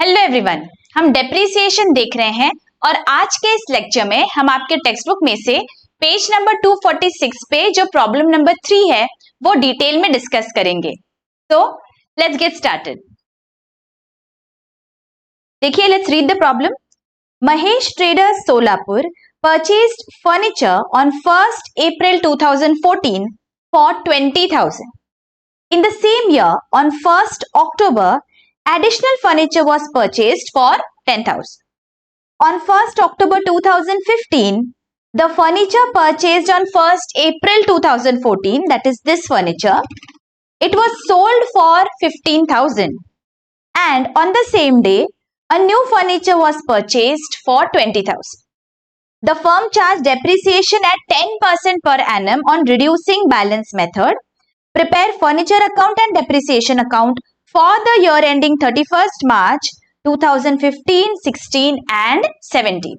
Hello everyone, हम depreciation देख रहे हैं और आज के इस लेक्चर में हम आपके टेक्स्ट बुक में से पेज नंबर 246 पे जो प्रॉब्लम नंबर 3 है वो डिटेल में डिस्कस करेंगे। तो लेट्स गेट स्टार्टेड। देखिए, let's read the problem. Mahesh traders Solapur purchased furniture on 1st April 2014 for 20,000. In the same year, on 1st October, additional furniture was purchased for 10,000. On 1st October 2015, the furniture purchased on 1st April 2014, that is this furniture, it was sold for 15,000. And on the same day, a new furniture was purchased for 20,000. The firm charged depreciation at 10% per annum on reducing balance method. Prepare furniture account and depreciation account for the year ending 31st March 2015, 16 and 17.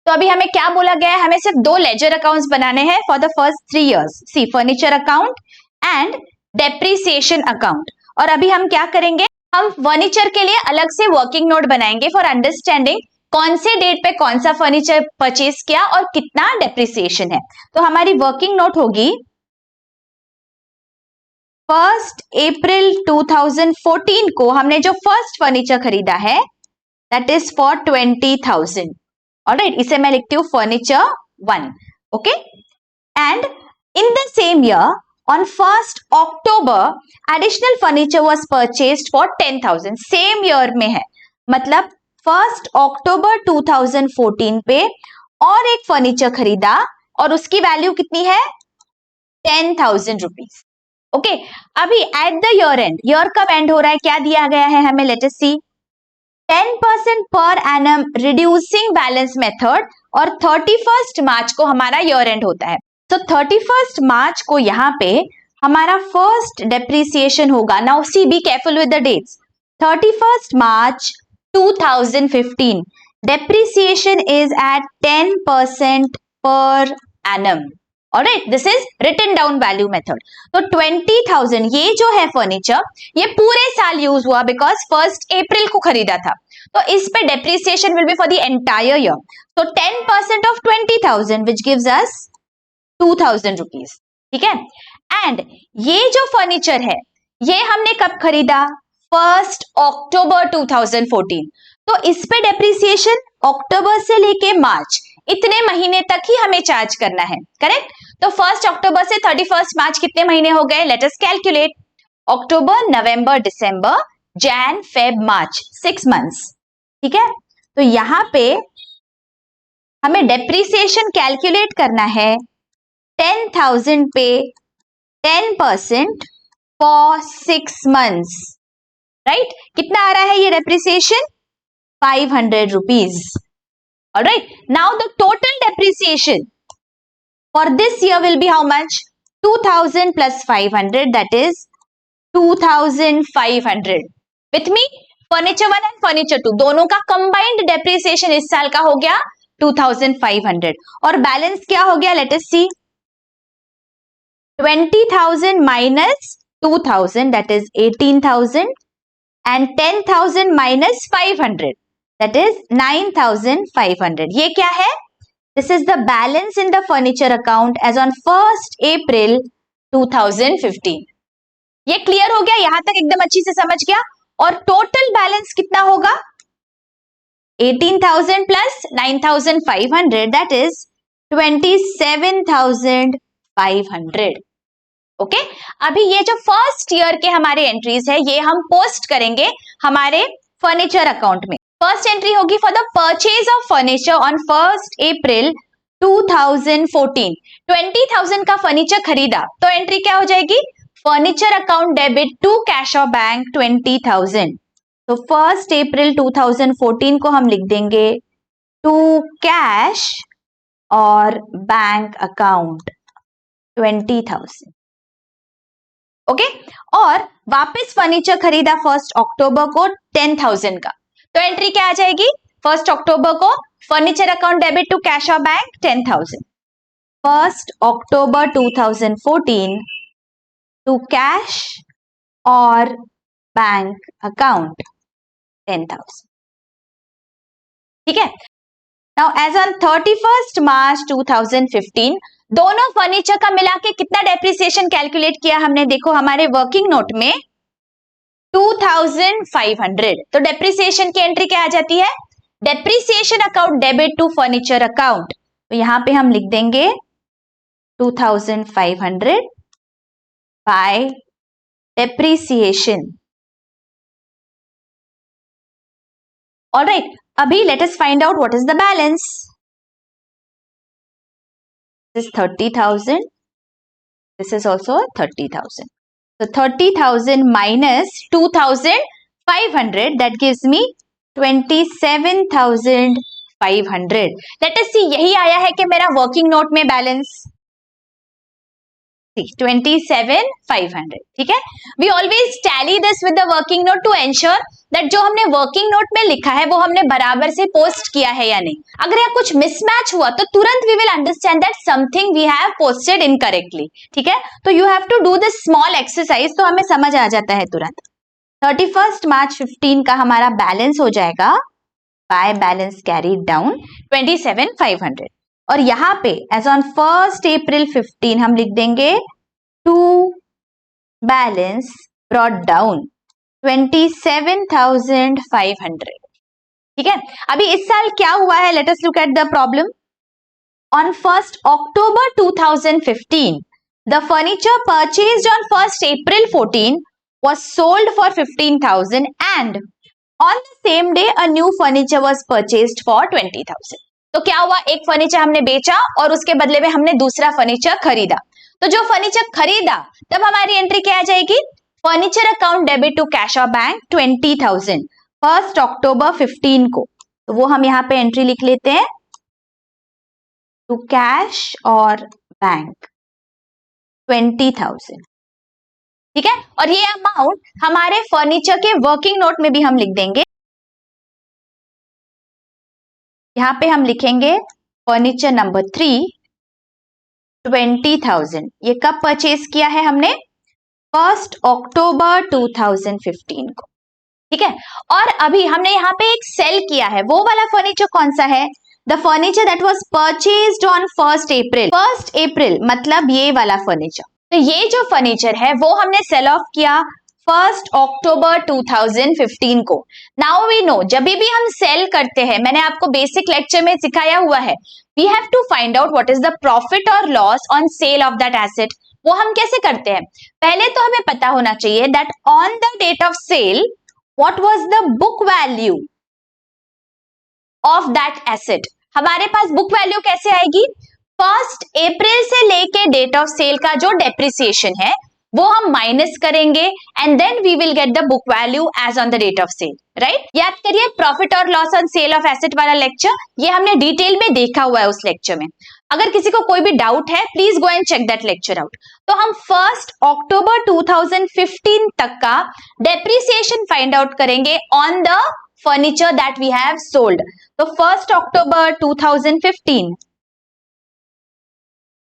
तो अभी हमें क्या बोला गया है? हमें सिर्फ दो लेजर अकाउंट्स बनाने हैं for the first 3 years. See furniture account and depreciation account. और अभी हम क्या करेंगे? हम फर्नीचर के लिए अलग से वर्किंग नोट बनाएंगे फॉर अंडरस्टैंडिंग कौन से डेट पे कौन सा फर्नीचर परचेज किया और कितना डेप्रिसिएशन है. तो हमारी वर्किंग नोट होगी 1st April 2014 को हमने जो फर्स्ट फर्नीचर खरीदा है दैट इज फॉर 20,000. ऑलराइट, इसे मैं लिखती हूँ furniture 1. Okay, and in the same year on 1st October additional furniture was purchased for 10,000. Same year में है, मतलब 1st October 2014 पे और एक फर्नीचर खरीदा और उसकी वैल्यू कितनी है? 10,000 रुपीज. ओके, अभी at the year and, year कब एंड हो रहा है, क्या दिया गया है हमें? लेट अस सी. 10% per annum reducing balance method और 31st मार्च को हमारा ईयर एंड होता है. तो 31st मार्च को यहाँ पे हमारा फर्स्ट डेप्रिसिएशन होगा. Now see, be careful with the dates. 31st March 2015 depreciation is at 10% per annum. Alright, this is written down value method. तो 20,000 ये जो है फर्नीचर, ये पूरे साल यूज हुआ बिकॉज 1st अप्रैल को खरीदा था. तो इस पे depreciation will be for the entire year. तो 10% of 20,000 which gives us 2,000 rupees. ठीक है, एंड ये जो फर्नीचर है ये हमने कब खरीदा? 1st October 2014. तो इस पे डेप्रिसिएशन अक्टूबर से लेके मार्च इतने महीने तक ही हमें चार्ज करना है. करेक्ट? तो 1st अक्टूबर से 31st मार्च कितने महीने हो गए? Let us calculate. October, November, December, Jan, Feb, March, 6 months. ठीक है, तो यहां पे हमें डेप्रिसिएशन कैलकुलेट करना है 10,000 पे 10% फॉर 6 months. राइट? कितना आ रहा है ये depreciation? 500 rupees. Alright, now the total depreciation for this year will be how much? 2,000 plus 500, that is 2,500. With me, furniture 1 and furniture 2 दोनों का combined depreciation इस साल का हो गया 2,500. और बैलेंस क्या हो गया? Let us see. 20,000 minus 2,000, that is 18,000, and 10,000 minus 500, that is 9,500. ये क्या है? This is the balance in the furniture account as on 1st April 2015. ये क्लियर हो गया? यहां तक एकदम अच्छी से समझ गया? और टोटल बैलेंस कितना होगा? 18,000 प्लस 9,500, that is 27,500. ओके, अभी ये जो फर्स्ट ईयर के हमारे एंट्रीज है ये हम पोस्ट करेंगे हमारे फर्नीचर अकाउंट में. फर्स्ट एंट्री होगी for the purchase of furniture on 1st April 2014. 20,000 का फर्नीचर खरीदा तो एंट्री क्या हो जाएगी? Furniture account debit to cash और बैंक 20,000. तो 1st April 2014 को हम लिख देंगे टू कैश और बैंक अकाउंट 20,000. ओके, और वापस फर्नीचर खरीदा 1st अक्टूबर को 10,000 का. तो एंट्री क्या आ जाएगी? 1st अक्टूबर को furniture account debit to cash और bank 10,000. 1st October 2014 to cash और बैंक अकाउंट 10,000. ठीक है. नाउ एज ऑन 31 मार्च 2015 दोनों फर्नीचर का मिला के कितना डेप्रिसिएशन कैलकुलेट किया हमने, देखो हमारे वर्किंग नोट में 2500. तो डेप्रिसिएशन की एंट्री क्या आ जाती है, depreciation account debit to furniture account. तो यहां पे हम लिख देंगे 2500 बाय डेप्रिसिएशन. ऑलराइट, अभी let us find out what is the balance. This is 30,000, this is also 30,000. So 30,000 minus 2,500 that gives me 27,500. Let us see, यही आया है कि मेरा वर्किंग नोट में बैलेंस 27,500. ठीक है. We always tally this with the working note to ensure that जो हमने वर्किंग नोट में लिखा है वो हमने बराबर से पोस्ट किया है या नहीं. अगर यहाँ कुछ मिसमैच हुआ तो तुरंत we will understand that something we have posted incorrectly. ठीक है. तो you have to do this small exercise, तो हमें समझ आ जाता है तुरंत. 31 मार्च 15 का हमारा बैलेंस हो जाएगा बाय बैलेंस कैरीड डाउन 27,500. और यहाँ पे एज ऑन 1 अप्रैल 15 हम लिख देंगे टू बैलेंस ब्रॉट डाउन 27,500. ठीक है. अभी इस साल क्या हुआ है, let us look at the problem. On 1 October 2015 the furniture purchased on 1 April 14 was sold for 15,000 and on the same day a new furniture was purchased for 20,000. तो क्या हुआ, एक फर्नीचर हमने बेचा और उसके बदले में हमने दूसरा फर्नीचर खरीदा. तो जो फर्नीचर खरीदा तब हमारी एंट्री क्या आ जाएगी, furniture account debit to cash और बैंक 20,000 1 अक्टूबर 15 को. तो वो हम यहाँ पे एंट्री लिख लेते हैं टू कैश और बैंक 20,000. ठीक है. और ये अमाउंट हमारे फर्नीचर के वर्किंग नोट में भी हम लिख देंगे. यहां पे हम लिखेंगे फर्नीचर नंबर 3 20,000. ये कब परचेज किया है हमने, 1 अक्टूबर 2015 को. ठीक है. और अभी हमने यहाँ पे एक सेल किया है, वो वाला फर्नीचर कौन सा है, the furniture that was purchased on 1 अप्रैल. 1 अप्रैल मतलब ये वाला फर्नीचर. तो ये जो फर्नीचर है वो हमने सेल ऑफ किया 1 अक्टूबर 2015 को. नाउ वी नो जब भी हम सेल करते हैं, मैंने आपको बेसिक लेक्चर में सिखाया हुआ है, we have to find out what is the profit और loss on sale of that asset. वो हम कैसे करते हैं, पहले तो हमें पता होना चाहिए that on the date of sale what was the book value of that asset. हमारे पास बुक वैल्यू कैसे आएगी, 1 अप्रैल से लेके डेट ऑफ सेल का जो डेप्रिसिएशन है वो हम माइनस करेंगे and then we will get the book value as on the date of sale. Right. याद करिए प्रॉफिट और loss on sale of asset वाला लेक्चर, ये हमने डिटेल में देखा हुआ है उस लेक्चर में. अगर किसी को कोई भी डाउट है please go and check that lecture out. तो हम 1 अक्टूबर 2015 तक का डेप्रिसिएशन फाइंड आउट करेंगे on the furniture that we have sold. तो 1 अक्टूबर 2015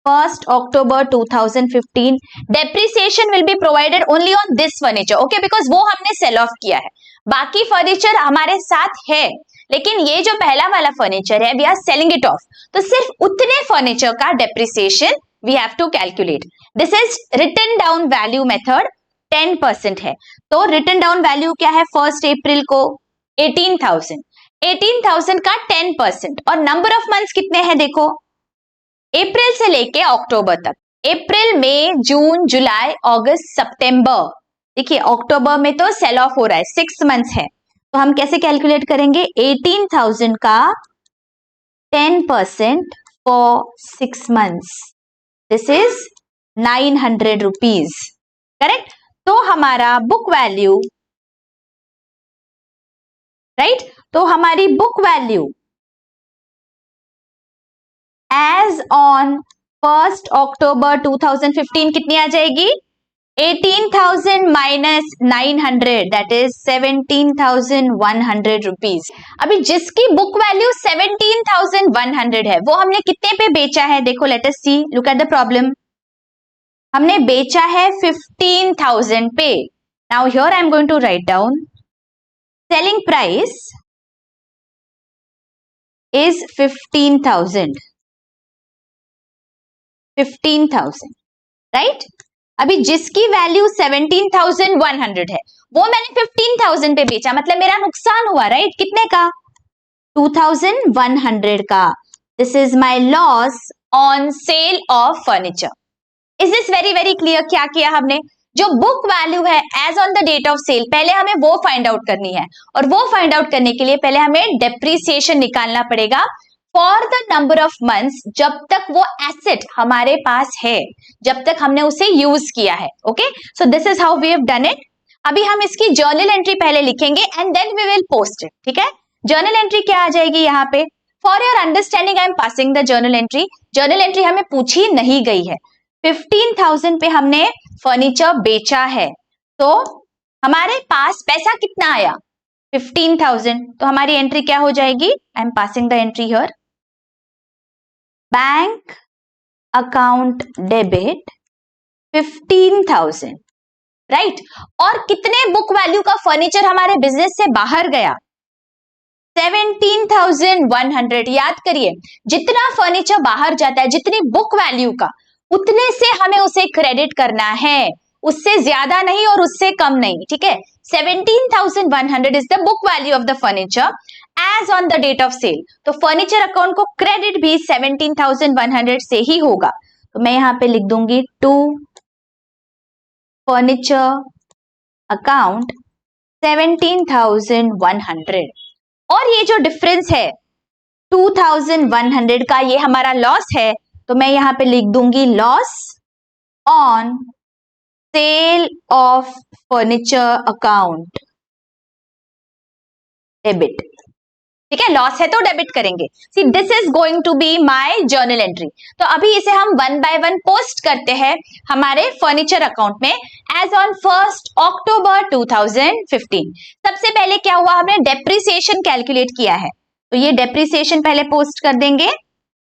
1 October 2015 depreciation will be provided only on this furniture, okay, because वो हमने सेल ऑफ किया है. बाकी फर्नीचर हमारे साथ है, लेकिन ये जो पहला वाला फर्नीचर है we are selling it off. तो सिर्फ उतने फर्नीचर का depreciation we have to calculate. This is written down value method. 10% है. तो रिटन डाउन वैल्यू क्या है 1 अप्रैल को 18,000. 18,000 का 10% और नंबर ऑफ मंथ्स कितने हैं देखो, अप्रैल से लेके अक्टूबर तक. अप्रैल, मई, जून, जुलाई, अगस्त, सितंबर. देखिए अक्टूबर में तो सेल ऑफ हो रहा है, 6 मंथ्स है. तो हम कैसे कैलकुलेट करेंगे, 18,000 का 10% for 6 months, this is 900 rupees. Correct. तो हमारा बुक वैल्यू, राइट, तो हमारी बुक वैल्यू एज ऑन 1 अक्टूबर 2015 कितनी आ जाएगी, 18,000 माइनस 900 दैट इज 17,100 रुपीज. अभी जिसकी बुक वैल्यू 17,100 है वो हमने कितने पे बेचा है, देखो let us see, look at the problem. हमने बेचा है 15,000 पे. Now here I am going to write down selling selling price is 15,000, right. अभी जिसकी वैल्यू 17,100 है वो मैंने 15,000 पे बेचा, मतलब मेरा नुकसान हुआ, राइट। कितने का? 2,100 का। This is my loss on sale of furniture. Is this very very clear? क्या किया हमने? जो बुक वैल्यू है as on the date of sale, पहले हमें वो फाइंड आउट करनी है, और वो फाइंड आउट करने के लिए पहले हमें डेप्रीसिएशन निकालना पड़ेगा for the number of months, जब तक वो एसेट हमारे पास है, जब तक हमने उसे यूज किया है। Okay, so this is how we have done it. अभी हम इसकी जर्नल एंट्री पहले लिखेंगे and then we will post it, ठीक है। जर्नल एंट्री क्या आ जाएगी यहाँ पे? For your understanding I am passing the journal entry. Journal entry हमें पूछी नहीं गई है। 15,000 पे हमने फर्नीचर बेचा है, तो हमारे पास पैसा कितना आया? 15,000। तो हमारी एंट्री क्या हो जाएगी? आई am passing the entry here. Bank account debit 15,000, right. और कितने बुक वैल्यू का फर्नीचर हमारे बिजनेस से बाहर गया? 17,100। याद करिए, जितना फर्नीचर बाहर जाता है, जितनी बुक वैल्यू का, उतने से हमें उसे क्रेडिट करना है, उससे ज्यादा नहीं और उससे कम नहीं, ठीक है। 17,100 is the book value of the furniture as on the date of sale. तो फर्नीचर अकाउंट को क्रेडिट भी 17,100 से ही होगा। तो मैं यहां पे लिख दूंगी टू फर्नीचर अकाउंट 17,100। और ये जो डिफरेंस है 2,100 का, ये हमारा लॉस है, तो मैं यहां पे लिख दूंगी loss on sale of furniture account debit, ठीक है। लॉस है तो डेबिट करेंगे। See this is going to be my journal entry. तो अभी इसे हम वन बाय वन पोस्ट करते हैं हमारे फर्नीचर अकाउंट में एज ऑन 1 अक्टूबर 2015। सबसे पहले क्या हुआ? हमने डेप्रिसिएशन कैलकुलेट किया है, तो ये डेप्रिसिएशन पहले पोस्ट कर देंगे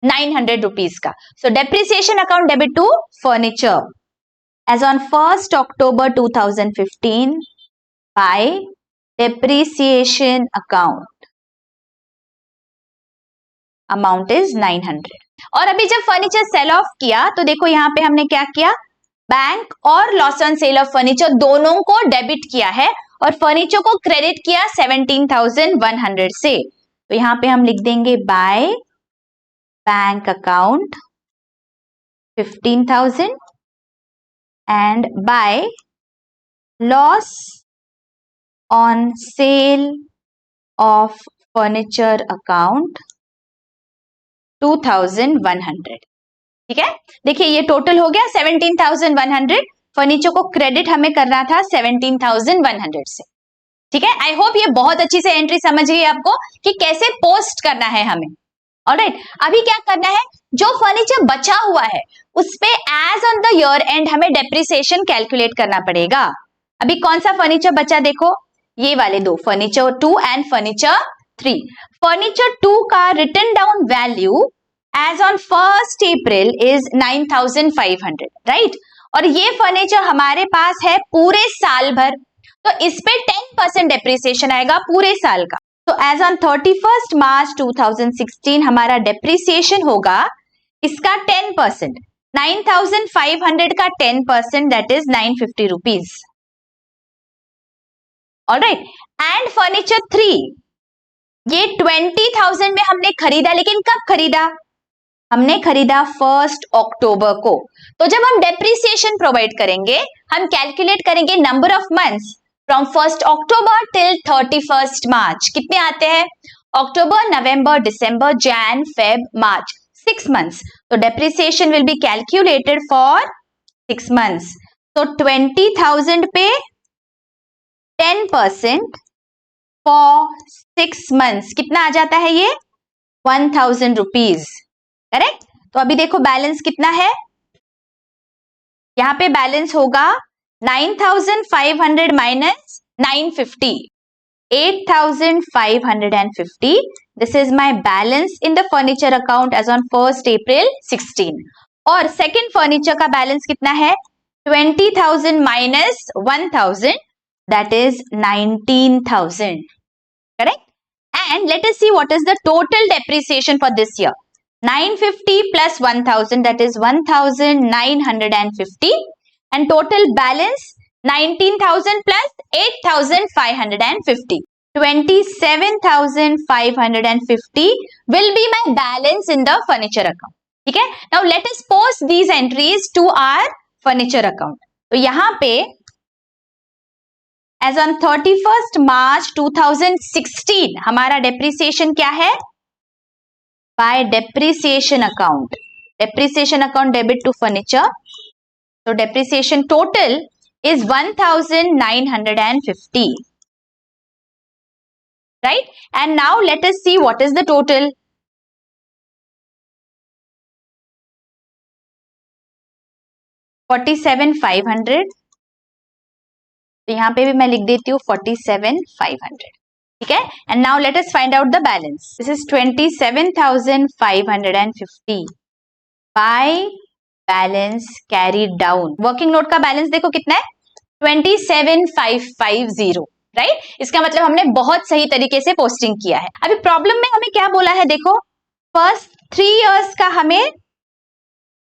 900 रुपीज का। So depreciation account debit to furniture as on 1 October 2015 by depreciation account amount is 900। और अभी जब फर्नीचर सेल ऑफ किया तो देखो यहाँ पे हमने क्या किया? बैंक और loss on sale of furniture दोनों को डेबिट किया है और फर्नीचर को क्रेडिट किया 17,100 से। तो यहाँ पे हम लिख देंगे by bank account 15,000 and by loss on sale of furniture account 2,100, ठीक है। देखिए ये टोटल हो गया 17,100। फर्नीचर को क्रेडिट हमें करना था 17,100 से, ठीक है। आई होप ये बहुत अच्छी से एंट्री समझ गई आपको कि कैसे पोस्ट करना है हमें। ऑलराइट, अभी क्या करना है? जो फर्नीचर बचा हुआ है उस पे as on the year end हमें डेप्रिसिएशन कैलकुलेट करना पड़ेगा। अभी कौन सा फर्नीचर बचा? देखो ये वाले दो, फर्नीचर 2 एंड फर्नीचर 3। फर्नीचर 2 का written down value as on 1 April is 9,500, right. और ये फर्नीचर हमारे पास है पूरे साल भर, तो इस पे 10% डेप्रिसिएशन आएगा पूरे साल का। तो एज ऑन 31 मार्च 2016 हमारा डेप्रिसिएशन होगा इसका 10%, 9,500 का 10% that is 950 rupees. Alright, and furniture 3 ये 20,000 में हमने खरीदा, लेकिन कब खरीदा? हमने खरीदा 1 अक्टूबर को। तो जब हम डेप्रिसिएशन प्रोवाइड करेंगे, हम कैलकुलेट करेंगे number of months from 1 October till 31 मार्च। कितने आते हैं? अक्टूबर, November, December, Jan, Feb, March, 6 months. तो depreciation will be calculated for 6 months. तो 20,000 पे 10% फॉर 6 मंथ्स कितना आ जाता है? ये 1,000 रुपीज, करेक्ट। तो अभी देखो बैलेंस कितना है, यहां पे बैलेंस होगा 9,500 minus 950, 8,550। This is my balance in the furniture account as on 1 April 16। और सेकेंड फर्नीचर का बैलेंस कितना है? 20,000 minus 1,000 that is 19,000। correct? And let us see what is the total depreciation for this year. 950 plus 1000, that is 1950, and total balance 19,000 plus 8,550. 27,550 will be my balance in the furniture account. ठीक है? Now let us post these entries to our furniture account. तो यहाँ पे as on 31st March 2016 हमारा depreciation क्या है? By depreciation account. Depreciation account debit to furniture. So depreciation total is 1,950. Right? And now let us see what is the total. 47,500. तो यहाँ पे भी मैं लिख देती हूँ 47,500. ठीक है? And now let us find out the balance. This is 27,550 by balance carried down. Working note का बैलेंस देखो कितना है? 27,550. राइट? इसका मतलब हमने बहुत सही तरीके से पोस्टिंग किया है. अभी प्रॉब्लम में हमें क्या बोला है देखो, फर्स्ट 3 इयर्स का हमें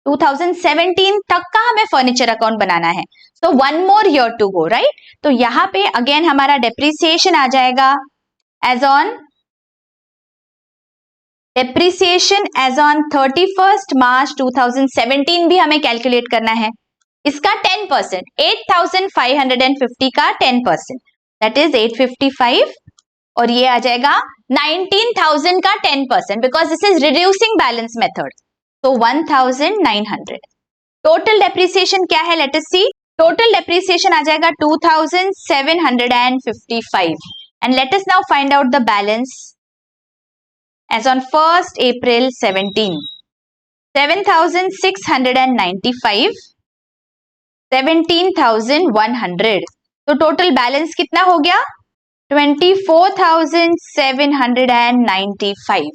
2017 तक का हमें फर्नीचर अकाउंट बनाना है. So 1 more year to go, right? तो यहाँ पे अगेन हमारा डेप्रिसिएशन आ जाएगा as on depreciation as on 31st March 2017 भी हमें कैलकुलेट करना है. इसका 10%, 8,550 का 10%, दैट इज 855, और ये आ जाएगा 19,000 का 10% because this is reducing balance method. तो 1,900. टोटल डेप्रिसिएशन क्या है? Let us see. Total depreciation आ जाएगा 2,755. And let us now find out the balance as on 1st April 17. 7,695, 17,100. तो टोटल बैलेंस कितना हो गया? 24,795.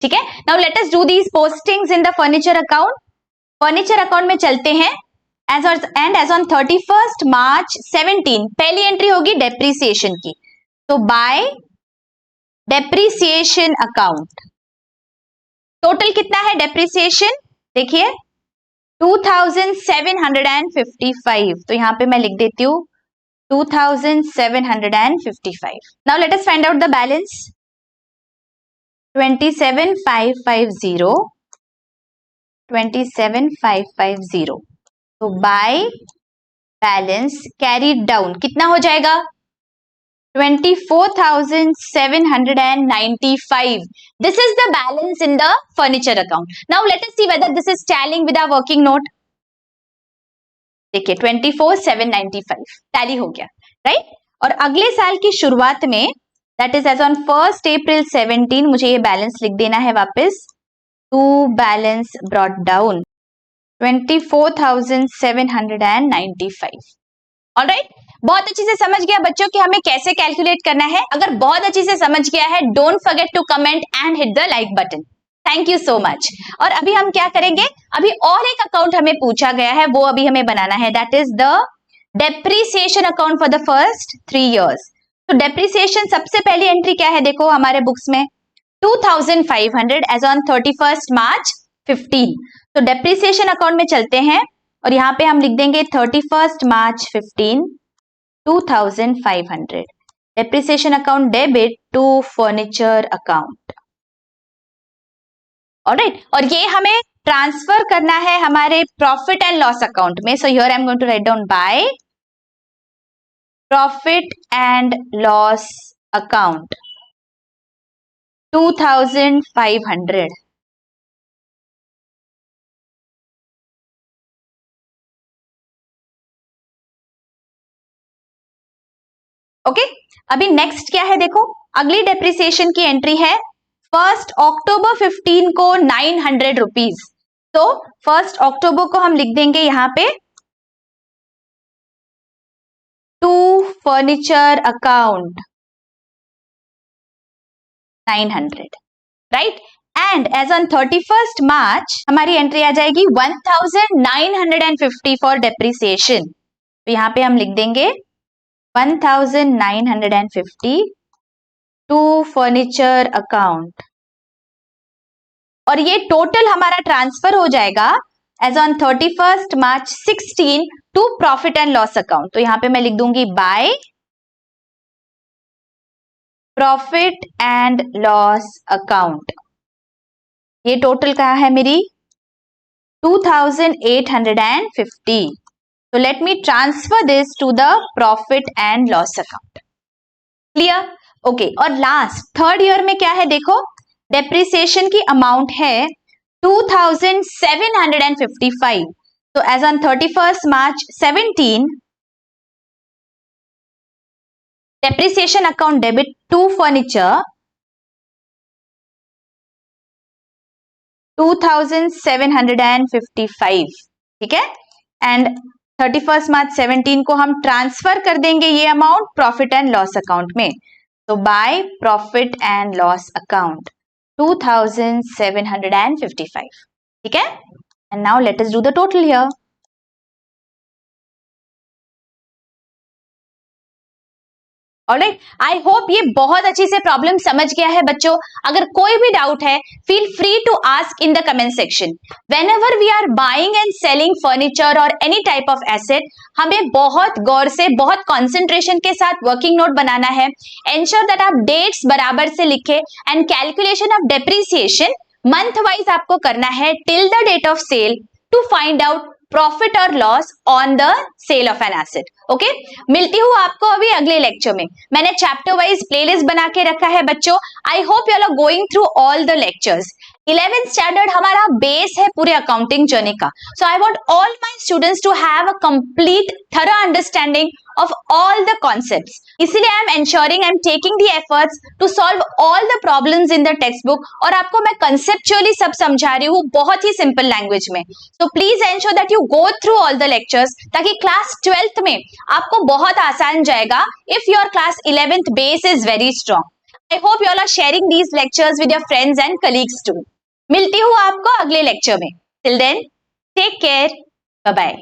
ठीक है? Now let us do these postings in the furniture account. Furniture account में चलते हैं. एज ऑन 31st March 17 पहली एंट्री होगी डेप्रिसिएशन की. तो बाय डेप्रिसिएशन अकाउंट टोटल कितना है डेप्रिसिएशन? देखिए 2,755. तो यहां पे मैं लिख देती हूं 2,755. Now let us find out the balance. 27,550, 27,550. तो बाय बैलेंस कैरीड डाउन कितना हो जाएगा? 24,795. This is the balance in the furniture account. Now let us see whether this is tallying with our working note. देखिए 24,795 tally हो गया, right? और अगले साल की शुरुआत में that is as on 1st April 17 मुझे ये बैलेंस लिख देना है वापस. To balance brought down 24,795. Alright? बहुत अच्छे से समझ गया बच्चों कि हमें कैसे कैलकुलेट करना है? अगर बहुत अच्छे से समझ गया है, don't forget to comment and hit the like button. Thank you so much. और अभी हम क्या करेंगे? अभी और एक अकाउंट हमें पूछा गया है, वो अभी हमें बनाना है. That is the depreciation account for the first 3 years. तो डेप्रिसिएशन सबसे पहली एंट्री क्या है? देखो हमारे बुक्स में 2,500 एज ऑन 31st March 15. तो डेप्रिसिएशन अकाउंट में चलते हैं और यहाँ पे हम लिख देंगे 31st March 15 2,500. Depreciation account debit to furniture account. Alright? और ये हमें ट्रांसफर करना है हमारे प्रॉफिट एंड लॉस अकाउंट में. So here I am going to write down by profit and loss account 2,500. Okay, अभी नेक्स्ट क्या है? देखो अगली डेप्रिसिएशन की एंट्री है 1st October 15 को 900 रुपीज. तो 1st October को हम लिख देंगे यहां पे to furniture account 900, right? And as on 31st March हमारी एंट्री आ जाएगी 1,950 फॉर डेप्रिसिएशन. तो यहां पे हम लिख देंगे 1,950 टू फर्नीचर अकाउंट, और ये टोटल हमारा ट्रांसफर हो जाएगा as on 31st March 16 to profit and loss account. तो यहां पे मैं लिख दूंगी by profit and loss account. ये टोटल क्या है मेरी 2850। So let me transfer this to the profit and loss account. Clear? Okay. और लास्ट थर्ड ईयर में क्या है देखो, डेप्रिसिएशन की अमाउंट है 2755। तो as on 31st March 17 depreciation account debit to furniture 2755, ठीक है, एंड 31st March 17 को हम ट्रांसफर कर देंगे ये amount profit and loss account में। तो bye profit and loss account 2755, ठीक है, and now let us do the total here. Alright, I hope ये बहुत अच्छी से प्रॉब्लम समझ गया है बच्चों। अगर कोई भी डाउट है feel free to ask in the comment section. Whenever we are buying and selling furniture और एनी टाइप ऑफ एसेट, हमें बहुत गौर से, बहुत कंसंट्रेशन के साथ वर्किंग नोट बनाना है। एंश्योर दैट आप डेट्स बराबर से लिखे and calculation of depreciation month wise आपको करना है till the date of sale to find out profit और loss on the sale of an asset. Okay, मिलती हूँ आपको अभी अगले लेक्चर में। मैंने चैप्टर वाइज प्लेलिस्ट बना के रखा है बच्चों। I hope you are going through all the lectures. 11th standard हमारा बेस है पूरे अकाउंटिंग जर्नी का। So I want all my students to have a complete thorough understanding of all the concepts. इसलिए I am ensuring I am taking the efforts to solve all the problems in the textbook और आपको मैं conceptually सब समझा रही हूँ बहुत ही simple language में। So please ensure that you go through all the lectures ताकि class 12th में आपको बहुत आसान जाएगा if your class 11th base is very strong. I hope you all are sharing these lectures with your friends and colleagues too. मिलती हूँ आपको अगले lecture में। Till then, take care. Bye bye.